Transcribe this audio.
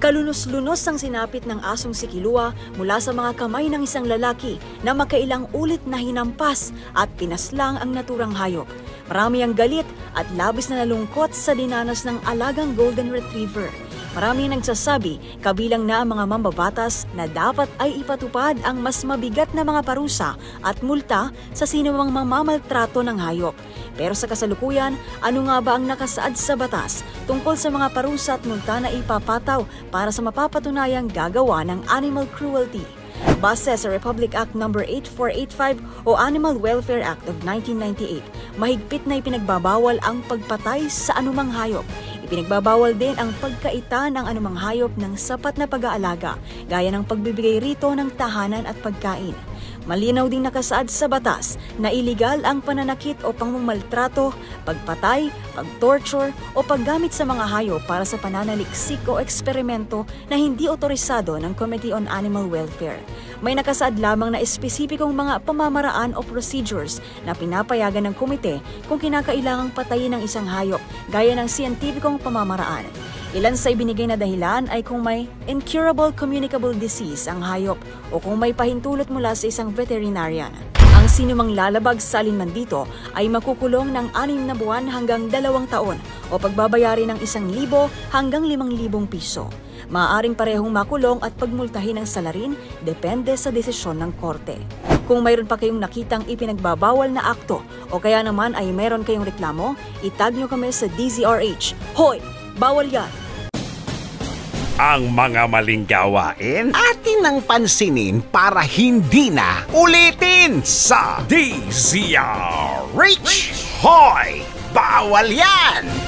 Kalunos-lunos ang sinapit ng asong si Kilua mula sa mga kamay ng isang lalaki na makailang ulit na hinampas at pinaslang ang naturang hayop. Marami ang galit at labis na nalungkot sa dinanas ng alagang Golden Retriever. Marami ang nagsasabi, kabilang na ang mga mambabatas, na dapat ay ipatupad ang mas mabigat na mga parusa at multa sa sinumang mamamaltrato ng hayop. Pero sa kasalukuyan, ano nga ba ang nakasaad sa batas tungkol sa mga parusa at multa na ipapataw para sa mapapatunayang gagawa ng animal cruelty? Base sa Republic Act No. 8485 o Animal Welfare Act of 1998, mahigpit na ipinagbabawal ang pagpatay sa anumang hayop. Ipinagbabawal din ang pagkaita ng anumang hayop ng sapat na pag-aalaga, gaya ng pagbibigay rito ng tahanan at pagkain. Malinaw ding nakasaad sa batas na iligal ang pananakit o pangmamaltrato, pagpatay, pagtorture o paggamit sa mga hayop para sa pananaliksik o eksperimento na hindi otorisado ng Committee on Animal Welfare. May nakasaad lamang na espesipikong mga pamamaraan o procedures na pinapayagan ng komite kung kinakailangang patayin ng isang hayop, gaya ng siyentipikong pamamaraan. Ilan sa ibinigay na dahilan ay kung may incurable communicable disease ang hayop o kung may pahintulot mula sa isang veterinarian. Ang sinumang lalabag sa alinman dito ay makukulong ng 6 na buwan hanggang 2 taon o pagbabayari ng 1,000 hanggang 5,000 piso. Maaaring parehong makulong at pagmultahin ng salarin, depende sa desisyon ng korte. Kung mayroon pa kayong nakitang ipinagbabawal na akto o kaya naman ay mayroon kayong reklamo, itag nyo kami sa DZRH. Hoy! Bawal yan! Ang mga maling gawain atin ang pansinin para hindi na ulitin sa DZRH. Hoy! Bawal yan!